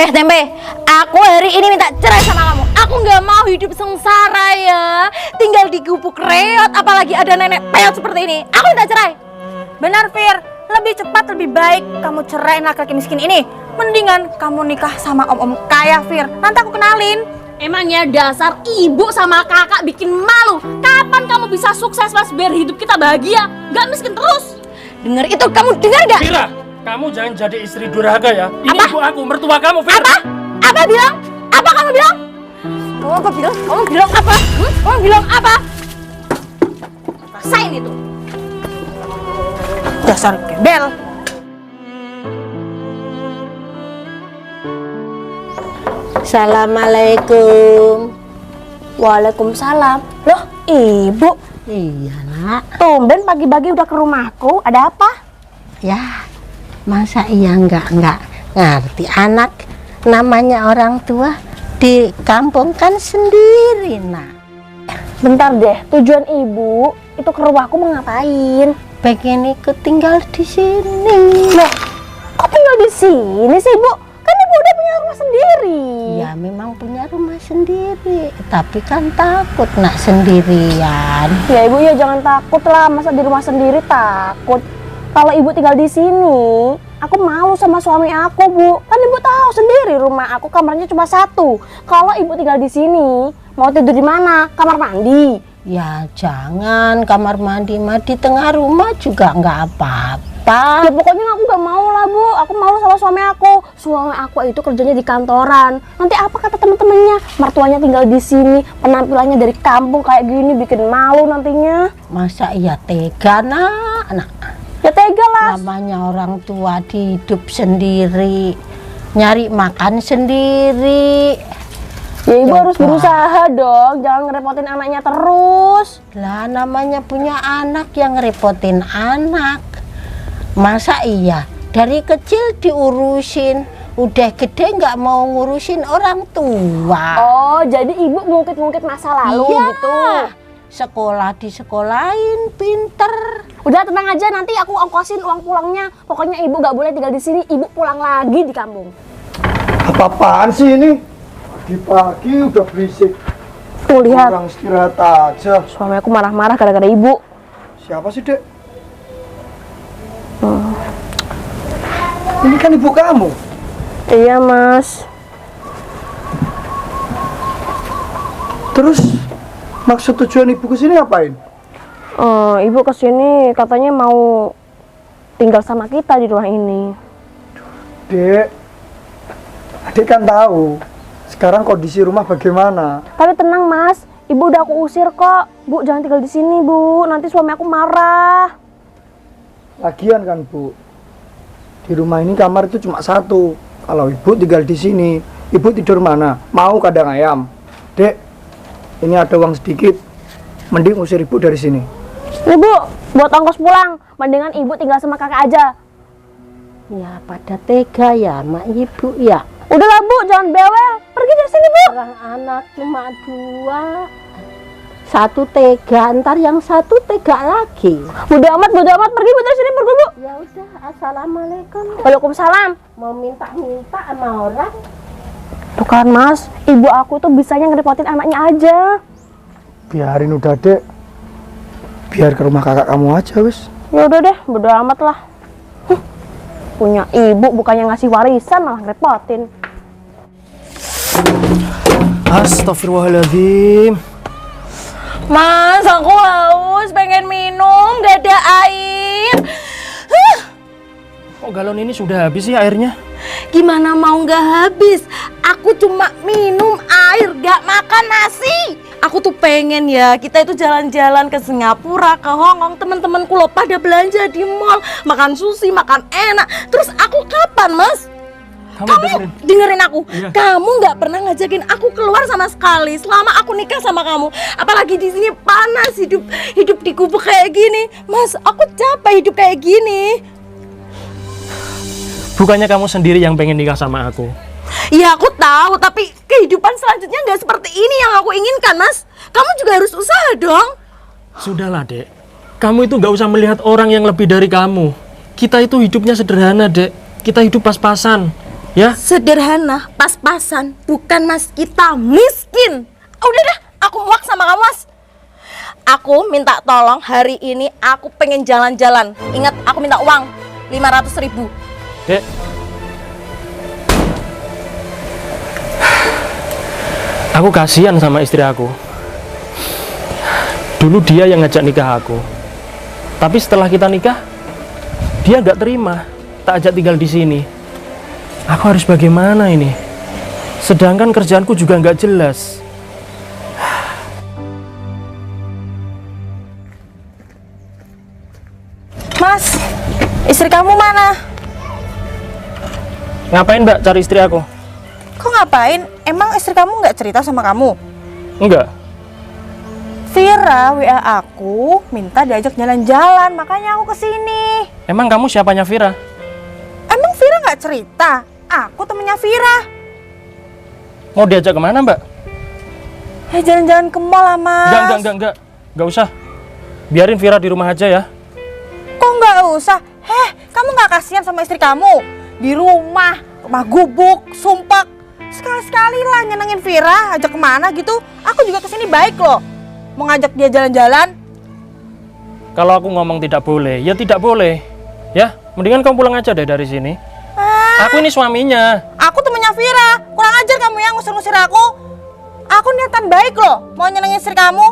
Tempe, aku hari ini minta cerai sama kamu. Aku nggak mau hidup sengsara ya, tinggal di gubuk reot, apalagi ada nenek peot seperti ini. Aku minta cerai. Benar, Fir. Lebih cepat, lebih baik kamu cerai laki-laki miskin ini. Mendingan kamu nikah sama om-om kaya, Fir. Nanti aku kenalin. Emangnya dasar ibu sama kakak bikin malu. Kapan kamu bisa sukses mas biar hidup kita bahagia, gak miskin terus? Dengar itu, kamu dengar gak? Fira, kamu jangan jadi istri durhaka ya. Ini Apa? ibu aku, mertua kamu, Fira. Apa? Apa bilang? Apa kamu bilang? Kamu bilang? Kamu bilang apa? Kamu bilang apa? Rasain itu. Dasar gembel. Assalamualaikum. Waalaikumsalam. Loh, Ibu. Iya nak. Tumben pagi-pagi udah ke rumahku. Ada apa? Ya, masa iya nggak ngerti anak namanya orang tua di kampung kan sendiri nak. Bentar deh, tujuan Ibu itu ke rumahku mau ngapain? Pengen ikut tinggal di sini. Loh, kok tinggal di sini sih, Bu? Kan Ibu udah punya rumah sendiri. Ya memang punya rumah sendiri, tapi kan takut nak sendirian. Ya Ibu ya jangan takut lah, masa di rumah sendiri takut. Kalau Ibu tinggal di sini, aku malu sama suami aku, Bu. Kan Ibu tahu sendiri rumah aku kamarnya cuma satu. Kalau Ibu tinggal di sini, mau tidur di mana? Kamar mandi. Ya jangan, kamar mandi di tengah rumah juga nggak apa-apa. Ya pokoknya aku gak mau lah, Bu. Aku malu sama suami aku. Suami aku itu kerjanya di kantoran. Nanti apa kata temen-temennya? Mertuanya tinggal di sini, penampilannya dari kampung kayak gini, bikin malu nantinya. Masa iya tega nak? Ya tega lah. Namanya orang tua hidup sendiri, nyari makan sendiri. Ya Ibu Ya, harus Pak. berusaha dong, jangan ngerepotin anaknya terus. Lah namanya punya anak yang ngerepotin anak. Masa iya dari kecil diurusin, udah gede nggak mau ngurusin orang tua. Oh, jadi Ibu ngungkit-ngungkit masa lalu Iya. gitu. Sekolah disekolahin, pinter. Udah tenang aja, nanti aku ongkosin uang pulangnya. Pokoknya Ibu gak boleh tinggal di sini, Ibu pulang lagi di kampung. Apa-apaan sih ini? Pagi-pagi udah berisik. Tuh lihat, Orang istirahat aja. suami aku marah-marah gara-gara Ibu. Siapa sih, Dek? Ini kan ibu kamu. Iya, Mas. Terus maksud tujuan ibu kesini ngapain? Ibu kesini katanya mau tinggal sama kita di rumah ini. Dek, Dek kan tahu sekarang kondisi rumah bagaimana. Tapi tenang, Mas. Ibu udah aku usir kok. Bu, jangan tinggal di sini, Bu. Nanti suami aku marah. Lagian kan, Bu, di rumah ini kamar itu cuma satu. Kalau ibu tinggal di sini, ibu tidur mana? Mau kandang ayam? Dek, ini ada uang sedikit. Mending usir ibu dari sini. Nih, Bu, buat ongkos pulang. Mendingan Ibu tinggal sama kakak aja. Ya pada tega ya mak ibu ya. Udahlah, Bu, jangan bawel. Pergi dari sini, Bu. Orang anak cuma dua. Satu tega, ntar yang satu tega lagi. Bodo amat, pergi Bu dari sini, pergi Bu. Ya udah, assalamualaikum. Waalaikumsalam. Mau minta-minta sama orang. Tuh kan, Mas, ibu aku tuh bisanya ngerepotin anaknya aja. Biarin udah, Dek. Biar ke rumah kakak kamu aja, wis. Ya udah deh, bodo amat lah. Punya ibu bukannya ngasih warisan malah ngerepotin. Astagfirullahaladzim. Mas, aku haus, pengen minum, gak ada air. Kok galon ini sudah habis sih airnya? Gimana mau gak habis? Aku cuma minum air, gak makan nasi. Aku tuh pengen ya, kita itu jalan-jalan ke Singapura, ke Hong Kong. Teman-temanku loh pada belanja di mall, makan sushi, makan enak. Terus aku kapan, Mas? Kamu dengerin aku. Iya. Kamu nggak pernah ngajakin aku keluar sama sekali selama aku nikah sama kamu. Apalagi di sini panas, hidup di gubuk kayak gini. Mas, aku capek hidup kayak gini. Bukannya kamu sendiri yang pengen nikah sama aku? Ya aku tahu, tapi kehidupan selanjutnya nggak seperti ini yang aku inginkan, Mas. Kamu juga harus usaha dong. Sudahlah, Dek. Kamu itu nggak usah melihat orang yang lebih dari kamu. Kita itu hidupnya sederhana, Dek. Kita hidup pas-pasan. Ya, Sederhana, pas-pasan, bukan Mas, kita miskin. Udah dah, aku muak sama kamu Mas. Aku minta tolong hari ini aku pengen jalan-jalan. Ingat, aku minta uang 500.000. Dek. Aku kasihan sama istri aku. Dulu dia yang ngajak nikah aku. Tapi setelah kita nikah, dia gak terima tak ajak tinggal di sini. Aku harus bagaimana ini? Sedangkan kerjaanku juga nggak jelas. Mas, istri kamu mana? Ngapain Mbak cari istri aku? Kok ngapain? Emang istri kamu nggak cerita sama kamu? Enggak. Vira WA aku minta diajak jalan-jalan, makanya aku kesini. Emang kamu siapanya Vira? Emang Vira nggak cerita? Aku temennya Vira. Mau diajak kemana Mbak? Jalan-jalan ke mall lah Mas. Enggak. Nggak usah. Biarin Vira di rumah aja ya. Kok nggak usah? Kamu nggak kasihan sama istri kamu? Di rumah gubuk, sumpek. Sekali-sekali lah nyenengin Vira, ajak kemana gitu. Aku juga kesini baik loh. Mau ngajak dia jalan-jalan. Kalau aku ngomong tidak boleh, ya tidak boleh. Ya, mendingan kamu pulang aja deh dari sini. Aku ini suaminya. Aku temennya Vira. Kurang ajar kamu yang ngusir-ngusir aku. Aku niatan baik loh, mau nyenengin istri kamu.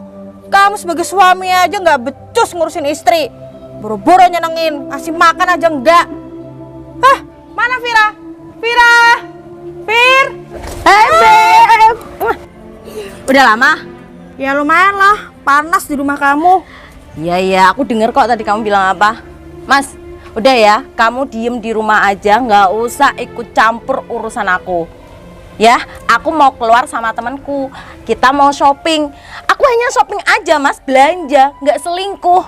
Kamu sebagai suami aja nggak becus ngurusin istri. Buru-buru nyenengin, ngasih makan aja enggak. Mana Vira? Vira! Vir! Beb! Udah lama? Ya lumayan lah, panas di rumah kamu. Iya, aku denger kok tadi kamu bilang apa. Mas, udah ya, kamu diem di rumah aja, nggak usah ikut campur urusan aku. Ya, aku mau keluar sama temanku. Kita mau shopping. Aku hanya shopping aja Mas, belanja, nggak selingkuh.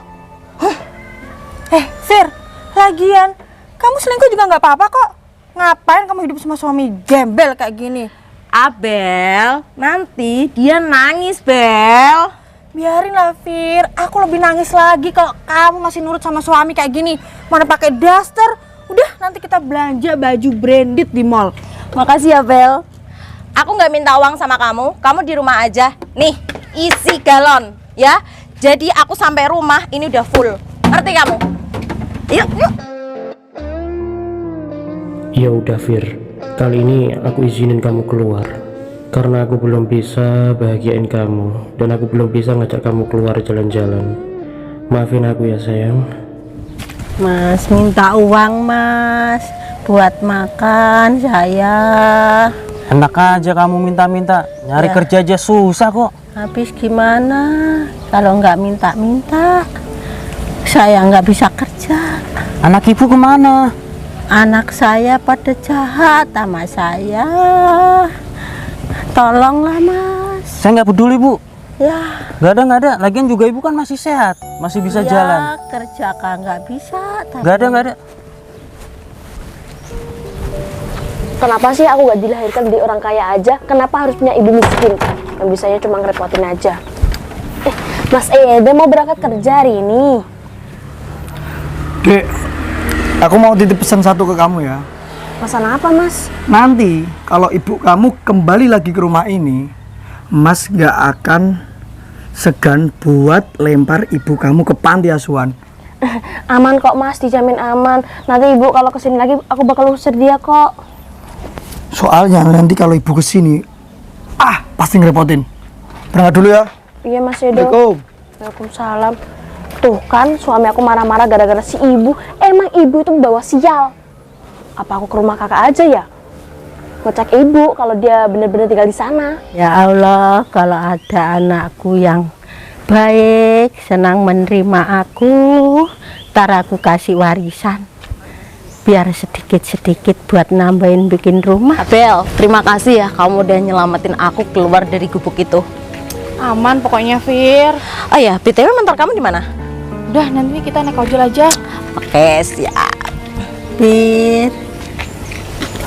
Vir, lagian kamu selingkuh juga nggak apa-apa kok. Ngapain kamu hidup sama suami gembel kayak gini? Abel, nanti dia nangis, Bel. Biarin lah, Vir. Aku lebih nangis lagi kalau kamu masih nurut sama suami kayak gini. Mana pakai daster. Udah, nanti kita belanja baju branded di mall. Makasih ya, Bel. Aku nggak minta uang sama kamu. Kamu di rumah aja. Nih, isi galon, ya. Jadi aku sampai rumah ini udah full. Ngerti kamu? Yuk. Ya udah Vir, kali ini aku izinin kamu keluar. Karena aku belum bisa bahagiain kamu. Dan aku belum bisa ngajak kamu keluar jalan-jalan. Maafin aku ya sayang. Mas minta uang Mas buat makan saya. Enak aja kamu minta-minta, nyari kerja aja susah kok. Habis gimana kalau nggak minta-minta? Saya nggak bisa kerja. Anak ibu kemana? Anak saya pada jahat sama saya. Tolonglah Mas. Saya nggak peduli bu. Ya. Nggak ada. Lagian juga ibu kan masih sehat, masih bisa jalan. Kerja kan nggak bisa. Nggak ada. Kenapa sih aku gak dilahirkan di orang kaya aja? Kenapa harus punya ibu miskin yang bisanya cuma ngerepotin aja? Mas Ede mau berangkat kerja hari ini. Dek, aku mau titip pesan satu ke kamu ya. Pesan apa Mas? Nanti kalau ibu kamu kembali lagi ke rumah ini, Mas gak akan segan buat lempar ibu kamu ke panti asuhan. Aman kok Mas, dijamin aman. Nanti ibu kalau kesini lagi aku bakal usir dia kok. Soalnya nanti kalau ibu kesini, pasti ngerepotin. Berangkat dulu ya. Iya Mas Edo. Assalamualaikum. Waalaikumsalam. Tuh kan suami aku marah-marah gara-gara si ibu. Emang ibu itu membawa sial. Apa aku ke rumah kakak aja ya? Ngecek ibu kalau dia bener-bener tinggal di sana. Ya Allah, kalau ada anakku yang baik, senang menerima aku, ntar aku kasih warisan. Biar sedikit-sedikit buat nambahin bikin rumah. Abel, terima kasih ya kamu udah nyelamatin aku keluar dari gubuk itu. Aman pokoknya, Fir. Oh ya, BTW mentor kamu di mana? Udah, nanti kita naik ojol aja. Oke, siap. Bir,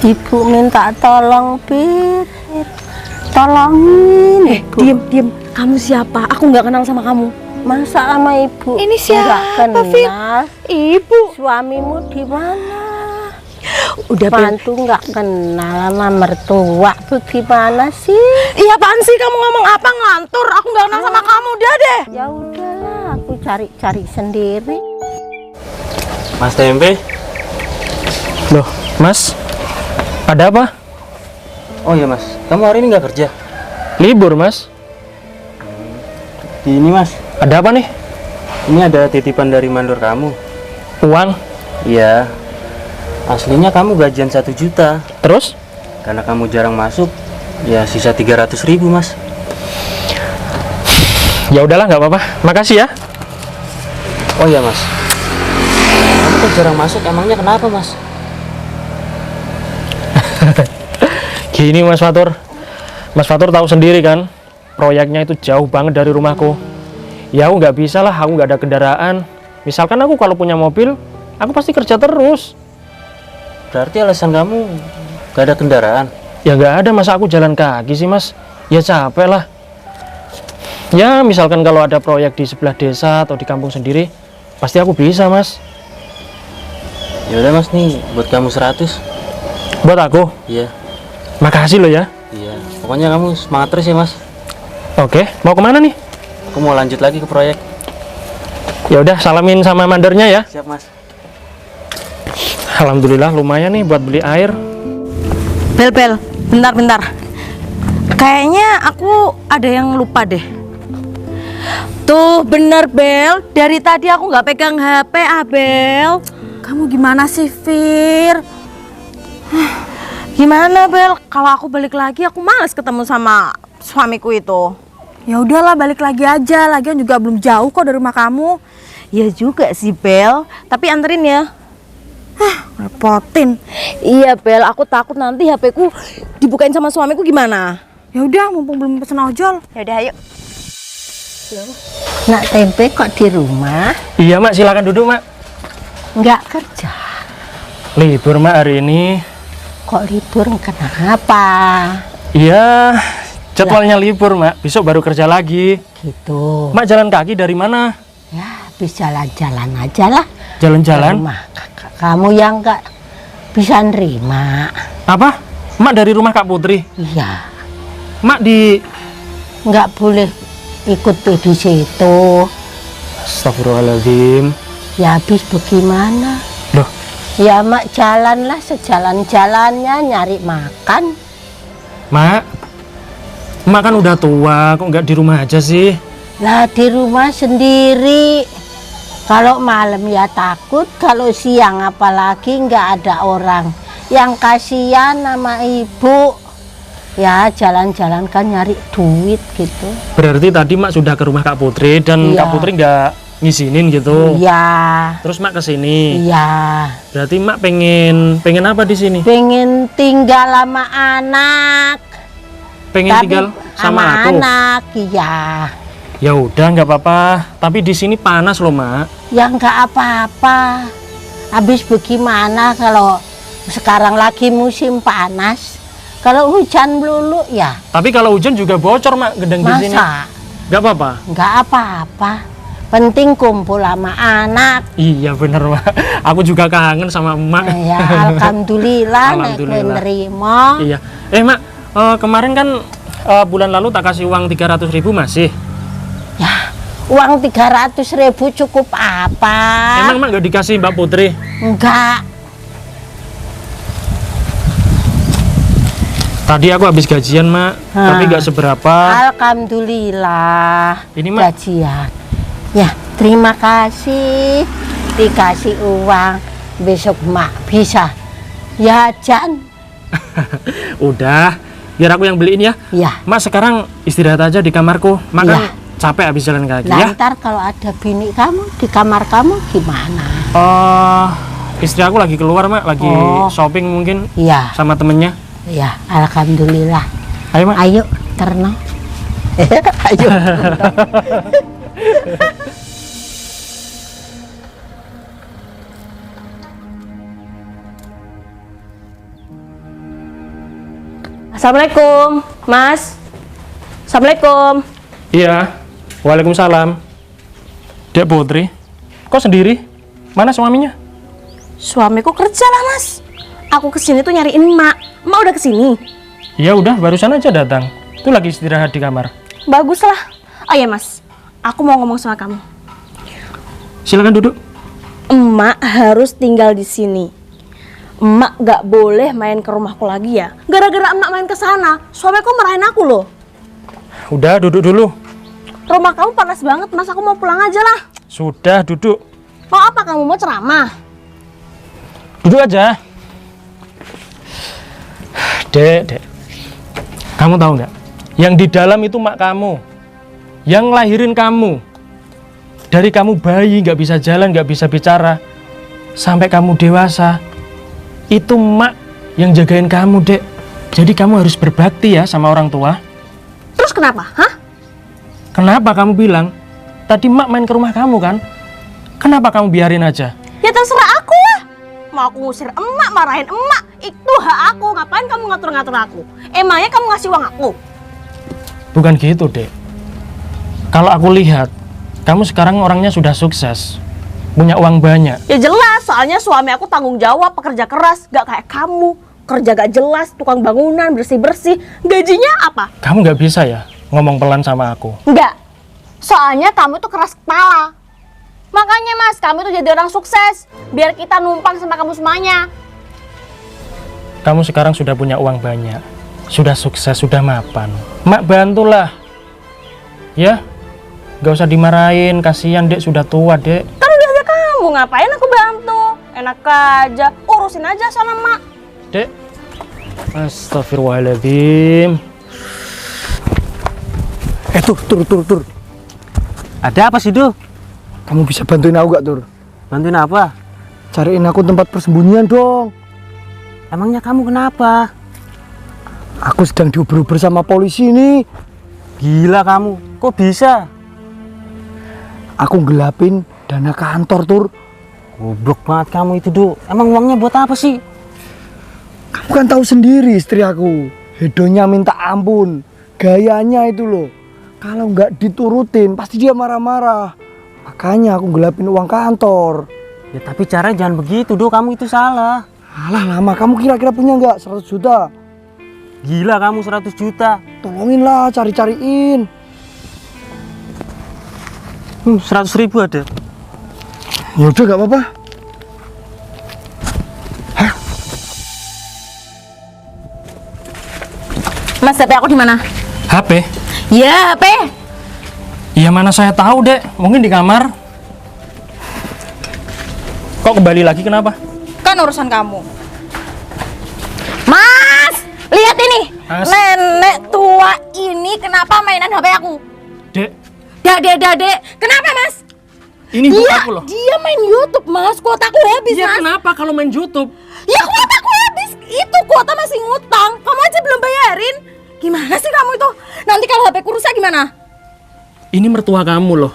ibu minta tolong, Bir. Tolongin ibu. Diem. Kamu siapa? Aku nggak kenal sama kamu. Masa sama ibu? Ini siapa, Nggak kenal. Fir? Ibu. Suamimu di mana? Udah Bel. Mantu nggak kenal sama mertua, bagaimana sih? Iya apaan sih kamu ngomong apa ngantur? Aku nggak kenal sama kamu, udah deh. Ya udahlah, aku cari-cari sendiri. Mas Tempe. Loh, Mas, ada apa? Oh iya Mas, kamu hari ini nggak kerja? Libur, Mas. Ini Mas, Ada apa nih? ini ada titipan dari mandor kamu. Uang? Iya. Aslinya kamu gajian 1 juta. Terus? Karena kamu jarang masuk, ya sisa 300.000 Mas. Ya udahlah, nggak apa-apa. Makasih ya. Oh iya Mas, kamu kok jarang masuk, emangnya kenapa Mas? Gini Mas Fatur. Mas Fatur tahu sendiri kan, proyeknya itu jauh banget dari rumahku. Ya aku nggak bisa lah, aku nggak ada kendaraan. Misalkan aku kalau punya mobil, aku pasti kerja terus. Berarti alasan kamu gak ada kendaraan? Ya nggak ada, masa aku jalan kaki sih Mas? Ya capek lah. Ya misalkan kalau ada proyek di sebelah desa atau di kampung sendiri, pasti aku bisa Mas. Ya udah Mas, nih buat kamu 100. Buat aku? Iya. Makasih loh ya. Iya. Pokoknya kamu semangat terus ya Mas. Oke, mau kemana nih? Aku mau lanjut lagi ke proyek. Ya udah, salamin sama mandornya ya. Siap Mas. Alhamdulillah lumayan nih buat beli air. Bel, bentar. Kayaknya aku ada yang lupa deh. Tuh bener Bel, dari tadi aku nggak pegang HP Bel. Kamu gimana sih Fir? Gimana Bel? Kalau aku balik lagi aku males ketemu sama suamiku itu. Ya udahlah, balik lagi aja. Lagian juga belum jauh kok dari rumah kamu. Ya juga sih Bel, tapi anterin ya. Repotin. Iya Bel, aku takut nanti HP-ku dibukain sama suamiku gimana? Ya udah, mumpung belum pesen ojol. Ya udah ayo. Nak Tempe kok di rumah? Iya Mak, silakan duduk Mak. Nggak kerja? Libur Mak hari ini. Kok libur, kenapa? Iya, jadwalnya libur Mak, besok baru kerja lagi. Gitu. Mak jalan kaki dari mana? Ya, habis jalan-jalan aja lah. Jalan-jalan? Rumah kakak kamu yang nggak bisa nerima. Apa? Mak dari rumah Kak Putri? Iya, Mak di... nggak boleh ikut di situ. Astagfirullahaladzim. Ya habis bagaimana? Loh, Ya mak jalanlah sejalan-jalannya nyari makan. Mak kan udah tua, kok nggak di rumah aja sih? Lah di rumah sendiri. Kalau malam ya takut, kalau siang apalagi nggak ada orang. Yang kasihan sama ibu. Ya jalan-jalan kan nyari duit gitu. Berarti tadi Mak sudah ke rumah Kak Putri dan Iya. Kak Putri nggak ngizinin gitu. Iya, Terus Mak kesini. iya. Berarti Mak pengen apa di sini? Pengen tinggal sama anak. Pengen Tapi tinggal sama aku. anak, iya. Ya udah nggak apa-apa. Tapi di sini panas loh Mak. Ya nggak apa-apa. Habis bagaimana kalau sekarang lagi musim panas? Kalau hujan melulu ya Tapi kalau hujan juga bocor Mak gedeng di sini. masa Nggak apa-apa. nggak apa-apa. Penting kumpul sama anak. Iya bener Mak. Aku juga kangen sama Emak. Ya alhamdulillah nek kowe Alhamdulillah. nerima. Iya. Mak, kemarin kan bulan lalu tak kasih uang 300.000 masih. Ya uang 300.000 cukup apa? Emang Mak nggak dikasih Mbak Putri? Enggak. Tadi aku habis gajian Mak, tapi nggak seberapa. Alhamdulillah. Ini, Mak. Gajian. Ya, terima kasih. Dikasih uang. Besok Mak bisa jajan. Udah, biar aku yang beliin ya. Ya. Mak sekarang istirahat aja di kamarku. Mak kan Iya. capek habis jalan kaki ya. Lantar kalau ada bini kamu di kamar kamu gimana? Istri aku lagi keluar Mak, lagi Oh. shopping mungkin Iya, sama temennya. ya, alhamdulillah. Ayo Mak. Ayo, terno. Ayo. Assalamualaikum, Mas. Assalamualaikum. Iya. Waalaikumsalam. Dek Putri, kok sendiri? Mana suaminya? Suamiku kerja lah, Mas. Aku kesini tuh nyariin emak. Emak udah kesini? Ya udah, barusan aja datang. Tuh lagi istirahat di kamar. Baguslah. Oh ya mas, aku mau ngomong sama kamu. Silakan duduk. Emak harus tinggal di sini. Emak gak boleh main ke rumahku lagi ya. Gara-gara emak main ke sana, suamiku marahin aku loh. Udah, duduk dulu. Rumah kamu panas banget mas, aku mau pulang aja lah. Sudah, duduk. Mau apa kamu, mau ceramah? Duduk aja. Dek. Kamu tahu nggak? Yang di dalam itu mak kamu. Yang ngelahirin kamu. Dari kamu bayi, nggak bisa jalan, nggak bisa bicara. Sampai kamu dewasa. Itu mak yang jagain kamu, Dek. Jadi kamu harus berbakti ya sama orang tua. Terus kenapa? Hah? Kenapa kamu bilang? Tadi mak main ke rumah kamu kan? Kenapa kamu biarin aja? Ya terserah aku lah. Mau aku ngusir emak, marahin emak, itu hak aku. Ngapain kamu ngatur-ngatur aku? Emangnya kamu ngasih uang aku? Bukan gitu, Dek. Kalau aku lihat, kamu sekarang orangnya sudah sukses. Punya uang banyak. Ya jelas, soalnya suami aku tanggung jawab, pekerja keras. Gak kayak kamu, kerja gak jelas, tukang bangunan, bersih-bersih. Gajinya apa? Kamu nggak bisa ya ngomong pelan sama aku? Enggak. Soalnya kamu tuh keras kepala. Makanya mas, kamu tuh jadi orang sukses. Biar kita numpang sama kamu semuanya. Kamu sekarang sudah punya uang banyak. Sudah sukses, sudah mapan. Mak bantulah. Ya, nggak usah dimarahin. Kasihan Dek, sudah tua Dek. Kan udah ada kamu, ngapain aku bantu? Enak aja, urusin aja sama mak. Dek. Astagfirullahaladzim. Tur. Ada apa sih, Du? Kamu bisa bantuin aku gak, Tur? Bantuin apa? Cariin aku tempat persembunyian dong. Emangnya kamu kenapa? Aku sedang diuber-uber sama polisi nih. Gila kamu, kok bisa? Aku gelapin dana kantor, Tur. Goblok banget kamu itu, Du. Emang uangnya buat apa sih? Kamu kan tahu sendiri istri aku. Hedonya minta ampun. Gayanya itu loh. Kalau nggak diturutin, pasti dia marah-marah. Makanya aku gelapin uang kantor. Ya tapi caranya jangan begitu, Du. Kamu itu salah. Alah lama, kamu kira-kira punya nggak 100 juta? Gila kamu 100 juta. Tolongin lah, cari-cariin. 100 ribu ada. Ya udah nggak apa-apa. Mas, HP aku di mana? HP? Ya, HP. Ya mana saya tahu Dek. Mungkin di kamar. Kok kembali lagi kenapa? Kan urusan kamu. Mas, lihat ini. Mas. Nenek tua ini kenapa mainan HP aku? Dek, Dek. Kenapa, Mas? ini buat aku loh. Dia main YouTube, Mas. Kuotaku habis, Ya Mas. kenapa kalau main YouTube? Ya kuotaku habis. Itu kuota masih ngutang. Kamu aja belum bayarin. Gimana sih kamu itu? Nanti kalau HP ku rusak gimana? Ini mertua kamu loh.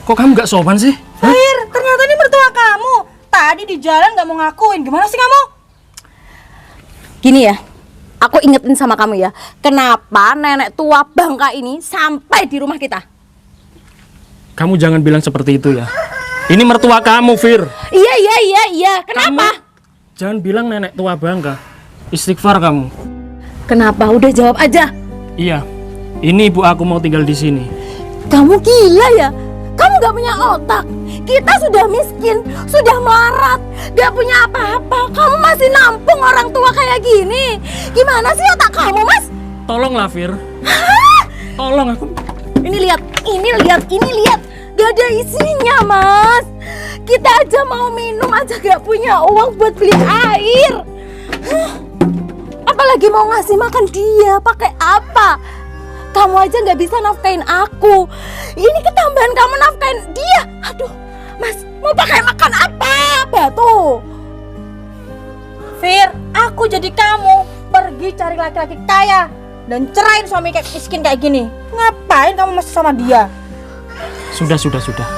Kok kamu gak sopan sih? Fir, ternyata ini mertua kamu. Tadi di jalan gak mau ngakuin. Gimana sih kamu? Gini ya, aku ingetin sama kamu ya. Kenapa nenek tua bangka ini sampai di rumah kita? Kamu jangan bilang seperti itu ya. Ini mertua kamu, Fir. Iya. Kenapa? Kamu jangan bilang nenek tua bangka. Istighfar kamu. Kenapa? Udah jawab aja. Iya, ini ibu aku mau tinggal di sini. Kamu gila ya? Kamu gak punya otak. Kita sudah miskin, sudah melarat, gak punya apa-apa. Kamu masih nampung orang tua kayak gini. Gimana sih otak kamu, Mas? Tolonglah, Fir. Tolong aku. Ini lihat. Gak ada isinya, Mas. Kita aja mau minum aja gak punya uang buat beli air. Apalagi mau ngasih makan dia, pakai apa? Kamu aja nggak bisa nafkain aku. Ini ketambahan kamu nafkain dia. Aduh, Mas, mau pakai makan apa? Batu. Fir, aku jadi kamu pergi cari laki-laki kaya dan cerain suami kayak miskin kayak gini. Ngapain kamu masih sama dia? Sudah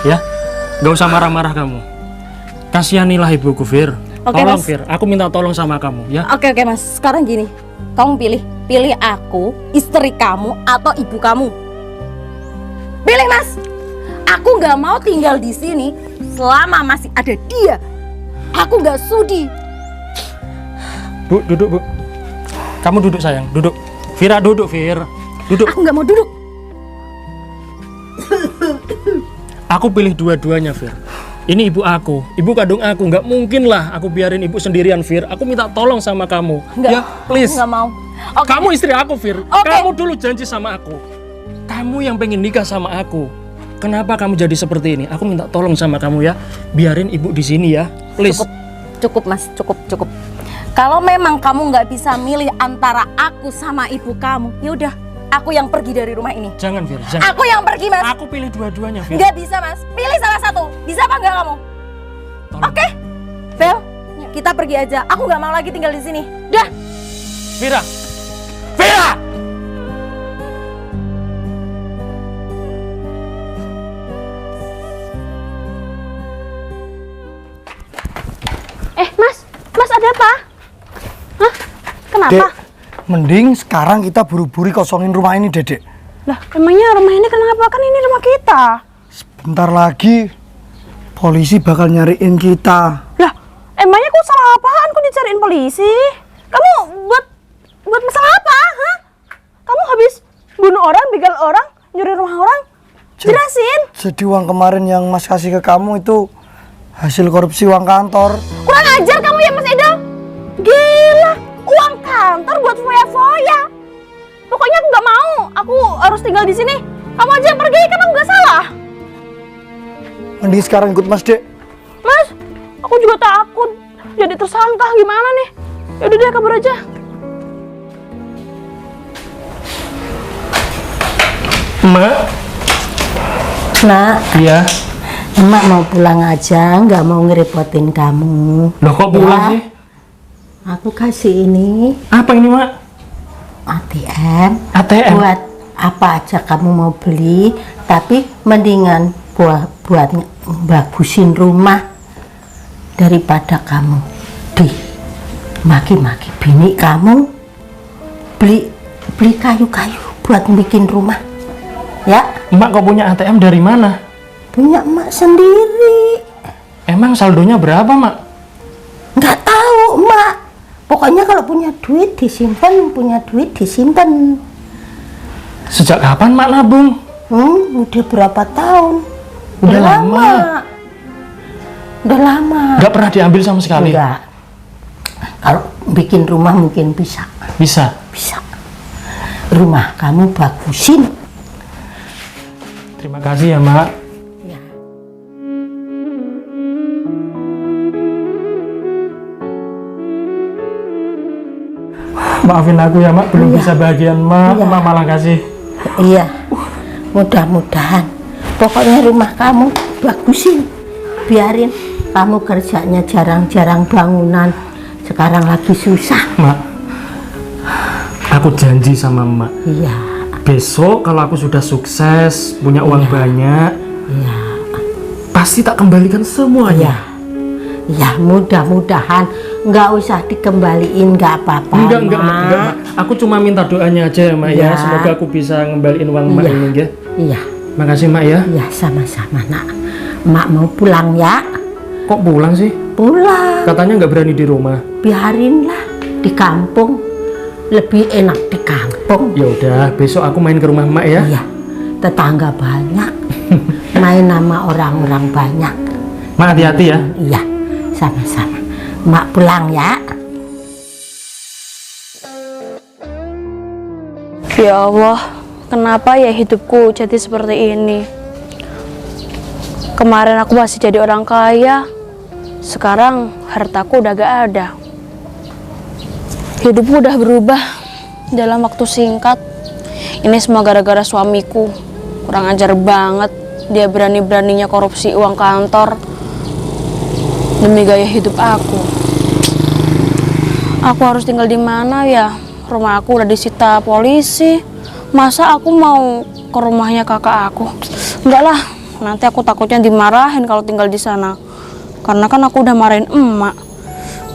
ya. Gak usah marah-marah kamu. Kasihanilah ibuku, Fir. Oke, Tolong, Mas. Fir. Aku minta tolong sama kamu, ya. Oke, Mas. Sekarang gini, kamu pilih aku, istri kamu atau ibu kamu. Pilih, Mas. Aku nggak mau tinggal di sini selama masih ada dia. Aku nggak sudi. Bu, duduk Bu. Kamu duduk sayang, duduk. Vira duduk, Vir. Duduk. Aku nggak mau duduk. Aku pilih dua-duanya, Vir. Ini ibu aku, ibu kandung aku. Nggak mungkin lah aku biarin ibu sendirian, Vir. Aku minta tolong sama kamu. Nggak, Ya, please. Nggak mau. Oke. Kamu istri aku, Vir. Oke. Kamu dulu janji sama aku. Kamu yang pengen nikah sama aku. Kenapa kamu jadi seperti ini? Aku minta tolong sama kamu ya. Biarin ibu di sini ya, please. Cukup Mas, cukup. Kalau memang kamu nggak bisa milih antara aku sama ibu kamu, ya udah, aku yang pergi dari rumah ini. Jangan, Vir. Jangan. Aku yang pergi, Mas. Aku pilih dua-duanya, Vir. Nggak bisa, Mas. Pilih salah satu. Bisa apa nggak kamu? Tolong. Oke, Bel, kita pergi aja. Aku nggak mau lagi tinggal di sini. Dah. Vira. Vira! Mas ada apa? Hah? Kenapa? Dek, mending sekarang kita buru-buru kosongin rumah ini, Dedek. Lah, emangnya rumah ini kenapa? Kan ini rumah kita. Bentar lagi polisi bakal nyariin kita. Lah, emangnya aku salah apaan? Kok dicariin polisi? Kamu buat masalah apa? Hah? Kamu habis bunuh orang, begal orang, nyuri rumah orang? Jelasin. Jadi uang kemarin yang Mas kasih ke kamu itu hasil korupsi uang kantor. Kurang ajar kamu ya Mas Edo. Gila, uang kantor buat foya-foya. Pokoknya aku nggak mau. Aku harus tinggal di sini. Kamu aja yang pergi, kan aku nggak salah. Mending sekarang ikut Mas, Dek. Mas, aku juga takut jadi tersangka. Gimana nih? Yaudah deh, kabur aja. Mak. Nak, Iya. emak mau pulang aja, nggak mau ngerepotin kamu. Loh kok pulang Ya, sih? Aku kasih ini Apa ini, Mak? ATM. ATM? Buat apa aja kamu mau beli, tapi mendingan buat bagusin rumah daripada kamu di maki-maki bini kamu. Beli kayu-kayu buat bikin rumah. Ya, Mak kok punya ATM dari mana? punya emak sendiri. Emang saldonya berapa, Mak? Nggak tahu, Mak. Pokoknya kalau punya duit disimpan, punya duit disimpan. Sejak kapan Mak nabung? Udah berapa tahun? Udah lama. Udah lama. Nggak pernah diambil sama sekali? Enggak. Kalau bikin rumah mungkin bisa. Bisa? Bisa. Rumah kamu bagusin. Terima kasih ya, Mak. Ya. Maafin aku ya, Mak. Belum Iya. bisa bagian Mak. Iya. Mak malah kasih. Iya. Mudah-mudahan. Pokoknya rumah kamu bagusin. Biarin kamu kerjanya jarang-jarang bangunan. Sekarang lagi susah. Mak, aku janji sama Mak. Iya. Besok kalau aku sudah sukses, punya uang banyak, Iya. pasti tak kembalikan Iya. semuanya. Ya mudah-mudahan nggak usah dikembaliin, nggak apa-apa. Enggak, Mak. Aku cuma minta doanya aja ya, Mak ya. Iya. Semoga aku bisa ngembaliin uang Mak Iya. ini ya. Iya, Makasih Mak ya. iya sama-sama nak. Mak mau pulang ya. Kok pulang sih? Pulang. Katanya nggak berani di rumah. Biarinlah di kampung. Lebih enak di kampung. Ya udah, besok aku main ke rumah Mak ya. Iya, tetangga banyak. Main sama orang-orang banyak. Mak hati-hati ya. Iya, sama-sama. Mak pulang ya. Ya Allah, kenapa ya hidupku jadi seperti ini? Kemarin aku masih jadi orang kaya, sekarang hartaku udah gak ada. Hidupku udah berubah dalam waktu singkat. Ini semua gara-gara suamiku. Kurang ajar banget, dia berani-beraninya korupsi uang kantor demi gaya hidup aku. Aku harus tinggal di mana ya? Rumah aku udah disita polisi. Masa aku mau ke rumahnya kakak aku? Enggak lah, nanti aku takutnya dimarahin kalau tinggal di sana. Karena kan aku udah marahin emak.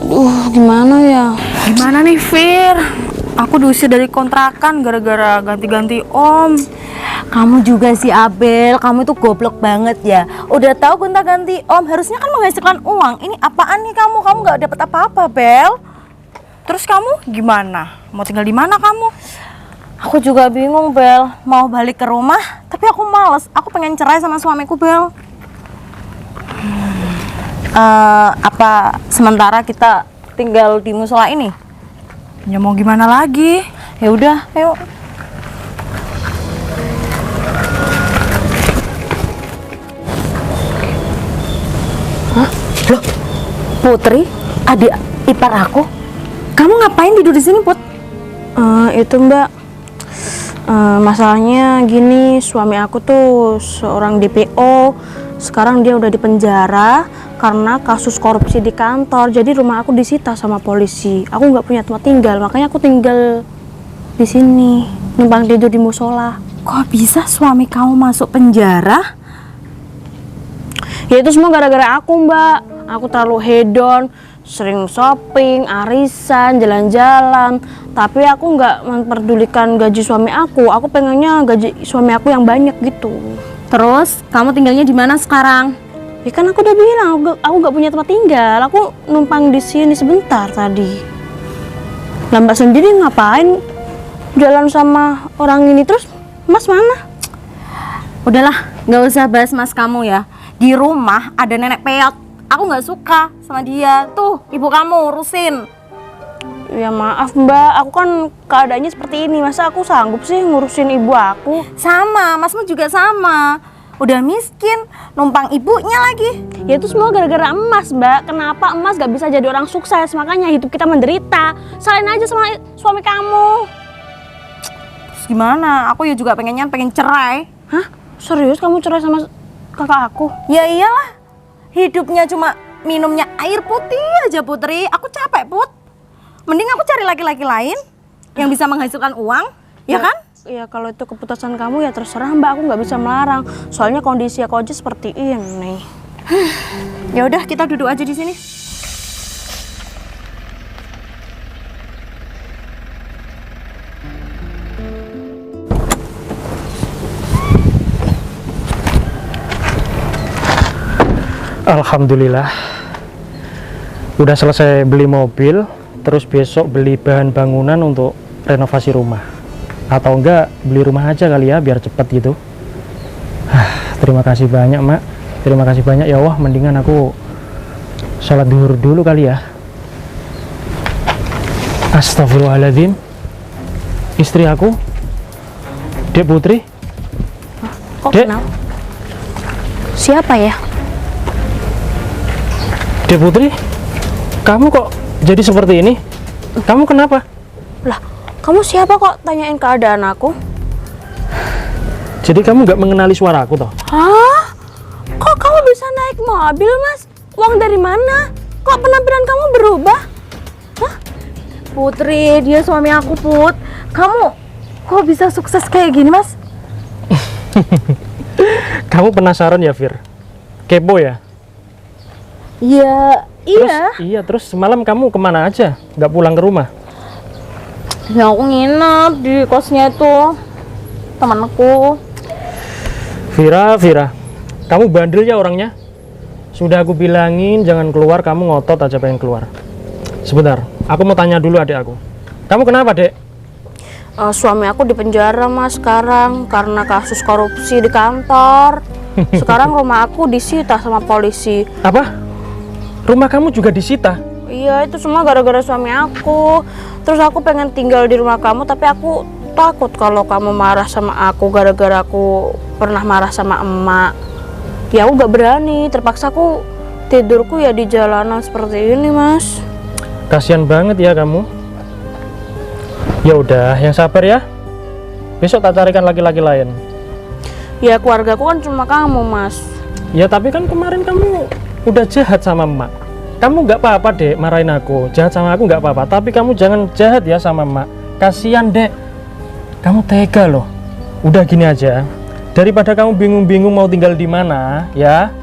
Aduh, gimana ya? Gimana nih, Fir? Aku diusir dari kontrakan gara-gara ganti-ganti om. Kamu juga sih, Abel. Kamu itu goblok banget ya. Udah tahu gonta-ganti om, harusnya kan menghasilkan uang. Ini apaan nih kamu? Kamu nggak dapat apa-apa, Bel. Terus kamu gimana? Mau tinggal di mana kamu? Aku juga bingung, Bel. Mau balik ke rumah, tapi aku males. Aku pengen cerai sama suamiku, Bel. Apa sementara kita tinggal di musola ini? Ya mau gimana lagi? Ya udah, ayo. Hah? Loh, Putri, adik ipar aku. Kamu ngapain tidur di sini, Put? Itu Mbak, masalahnya gini, suami aku tuh seorang DPO. Sekarang dia udah di penjara karena kasus korupsi di kantor. Jadi rumah aku disita sama polisi. Aku nggak punya tempat tinggal, makanya aku tinggal di sini, numpang tidur di musola. Kok bisa suami kamu masuk penjara? Ya itu semua gara-gara aku, Mbak. Aku terlalu hedon, sering shopping, arisan, jalan-jalan. Tapi aku nggak memperdulikan gaji suami aku. Aku pengennya gaji suami aku yang banyak gitu. Terus, kamu tinggalnya di mana sekarang? Ya kan aku udah bilang, aku nggak punya tempat tinggal. Aku numpang di sini sebentar tadi. Lah Mbak sendiri ngapain jalan sama orang ini terus? Mas mana? Udahlah, nggak usah bahas mas kamu ya. Di rumah ada nenek peot. Aku nggak suka sama dia. Tuh, ibu kamu urusin. Ya maaf Mbak, aku kan keadaannya seperti ini. Masa aku sanggup sih ngurusin ibu aku? Sama, masmu juga sama. Udah miskin, numpang ibunya lagi. Ya itu semua gara-gara emas Mbak. Kenapa emas gak bisa jadi orang sukses? Makanya hidup kita menderita. Salahin aja sama suami kamu. Terus gimana? Aku ya juga pengen cerai. Hah? Serius kamu cerai sama kakak aku? Ya iyalah. Hidupnya cuma minumnya air putih aja, Putri. Aku capek, Put. Mending aku cari laki-laki lain yang bisa menghasilkan uang, ya kan? Ya kalau itu keputusan kamu ya terserah Mbak, aku nggak bisa melarang. Soalnya kondisi aku aja seperti ini. Ya udah, kita duduk aja di sini. Alhamdulillah. Udah selesai beli mobil, terus besok beli bahan bangunan untuk renovasi rumah. Atau enggak beli rumah aja kali ya biar cepet gitu. Terima kasih banyak Mak, terima kasih banyak ya Allah. Mendingan aku sholat duhur dulu kali ya. Astagfirullahaladzim. Istri aku, Dek Putri. Kok Dek. kenal? Siapa ya? Dek Putri, kamu kok jadi seperti ini? Kamu kenapa? Lah, kamu siapa kok tanyain keadaan aku? Jadi kamu nggak mengenali suara aku toh? Hah? Kok kamu bisa naik mobil, Mas? Uang dari mana? Kok penampilan kamu berubah? Hah? Putri, dia suami aku, Put. Kamu kok bisa sukses kayak gini, Mas? Kamu penasaran ya, Fir? Kepo ya? Iya, Terus semalam kamu kemana aja? Nggak pulang ke rumah? Ya aku nginep di kosnya itu temanku. Vira, kamu bandel ya orangnya? Sudah aku bilangin jangan keluar, kamu ngotot aja pengen keluar. Sebentar, aku mau tanya dulu adik aku. Kamu kenapa, Dek? Suami aku di penjara, Mas, sekarang karena kasus korupsi di kantor. Sekarang rumah aku disita sama polisi. Apa? Rumah kamu juga disita? Iya, itu semua gara-gara suami aku. Terus aku pengen tinggal di rumah kamu, tapi aku takut kalau kamu marah sama aku gara-gara aku pernah marah sama emak. Ya aku gak berani, terpaksa aku tidurku ya di jalanan seperti ini, Mas. Kasihan banget ya kamu. Ya udah, yang sabar ya. Besok tak carikan laki-laki lain. Ya keluargaku kan cuma kamu, Mas. Ya tapi kan kemarin kamu udah jahat sama emak. Kamu nggak apa-apa Dek marahin aku, jahat sama aku nggak apa-apa, tapi kamu jangan jahat ya sama emak. Kasihan Dek, kamu tega loh. Udah gini aja, daripada kamu bingung-bingung mau tinggal di mana ya,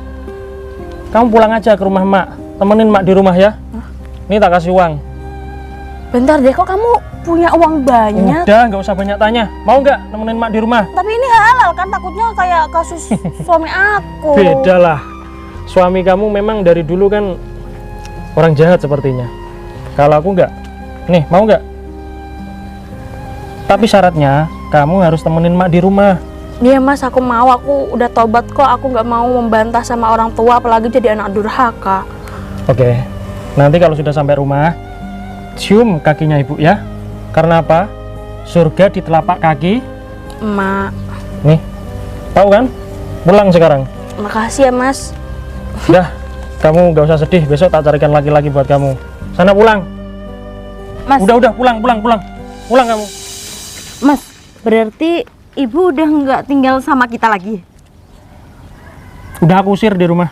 kamu pulang aja ke rumah emak, temenin emak di rumah ya. Ini tak kasih uang. Bentar deh, kok kamu punya uang banyak? Udah, nggak usah banyak tanya. Mau nggak nemenin emak di rumah? Tapi ini halal kan, takutnya kayak kasus suami aku. Beda lah. Suami kamu memang dari dulu kan orang jahat sepertinya. Kalau aku nggak. Nih, mau nggak? Tapi syaratnya kamu harus temenin mak di rumah. Iya mas, aku mau, aku udah tobat kok. Aku nggak mau membantah sama orang tua, apalagi jadi anak durhaka. Oke, nanti kalau sudah sampai rumah, cium kakinya ibu ya. Karena apa? Surga di telapak kaki. Mak, Nih, tahu kan? Pulang sekarang. makasih ya mas. Dah, kamu nggak usah sedih. Besok tak carikan laki-laki buat kamu. Sana pulang. Mas, Udah, pulang kamu. Mas, berarti ibu udah nggak tinggal sama kita lagi? Udah aku usir di rumah.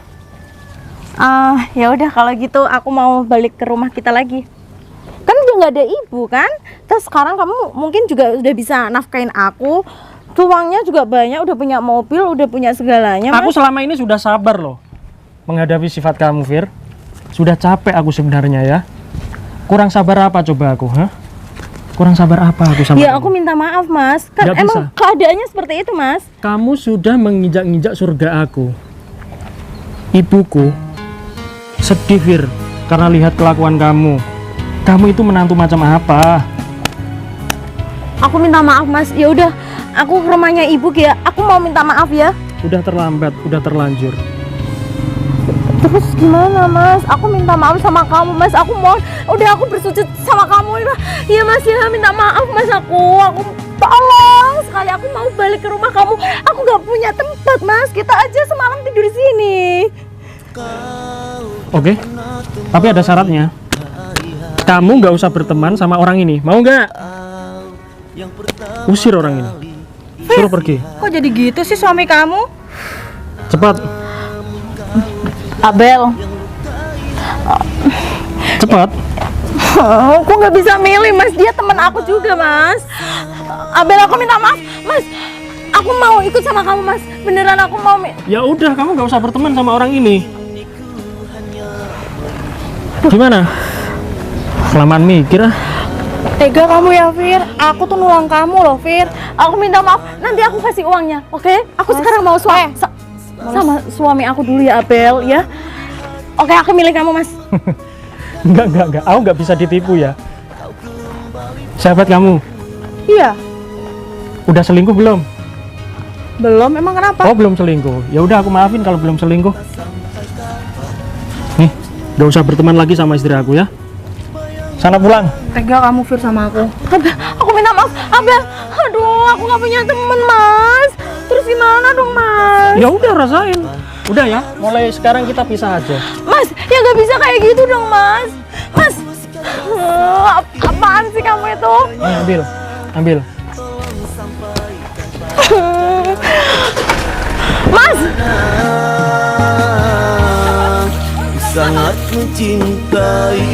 Ya udah kalau gitu aku mau balik ke rumah kita lagi. Kan udah nggak ada ibu kan? Terus sekarang kamu mungkin juga udah bisa nafkain aku. Uangnya juga banyak, udah punya mobil, udah punya segalanya. Aku Mas. selama ini sudah sabar loh menghadapi sifat kamu, Fir. Sudah capek aku sebenarnya ya. Kurang sabar apa coba aku, ha? Kurang sabar apa aku sama Ya kamu? aku minta maaf mas. Kan Nggak emang bisa. keadaannya seperti itu mas. Kamu sudah menginjak-injak surga aku. Ibuku sedih, Fir, karena lihat kelakuan kamu. Kamu itu menantu macam apa? Aku minta maaf mas. Ya udah, aku ke rumahnya ibu ya. Aku mau minta maaf ya. Udah terlambat, udah terlanjur. Terus gimana mas? Aku minta maaf sama kamu mas. Aku mohon, udah aku bersujud sama kamu ya. Iya mas ya, minta maaf mas aku tolong sekali, aku mau balik ke rumah kamu. Aku nggak punya tempat mas. Kita aja semalam tidur di sini. Oke, tapi ada syaratnya. Kamu nggak usah berteman sama orang ini, mau nggak? Usir orang ini, suruh pergi. Kok jadi gitu sih suami kamu? Cepat, Abel, cepat. aku nggak bisa milih mas. Dia teman aku juga mas. Abel, aku minta maaf mas. Aku mau ikut sama kamu mas. Beneran aku mau. Ya udah, kamu nggak usah berteman sama orang ini. Gimana? Kelamaan mikir ah. Tega kamu ya Fir. Aku tuh nulang kamu loh Fir. Aku minta maaf. Nanti aku kasih uangnya. Oke? Aku sekarang mau sama suami aku dulu ya Abel ya. Oke, aku milih kamu mas. Enggak. Aku nggak bisa ditipu ya. Sahabat kamu, Iya. udah selingkuh belum? Belum. Emang kenapa? Oh, belum selingkuh. Ya udah, aku maafin kalau belum selingkuh. Nih, nggak usah berteman lagi sama istri aku ya. Sana pulang. Tega kamu Fir sama aku. Abel, aku minta maaf. Abel, aduh, aku nggak punya temen mas. Terus gimana dong mas? Ya udah, rasain. Udah ya, mulai sekarang kita pisah aja. Mas, ya nggak bisa kayak gitu dong mas. Mas, apaan sih kamu itu? Nih, ambil. Mas, sangat mencintai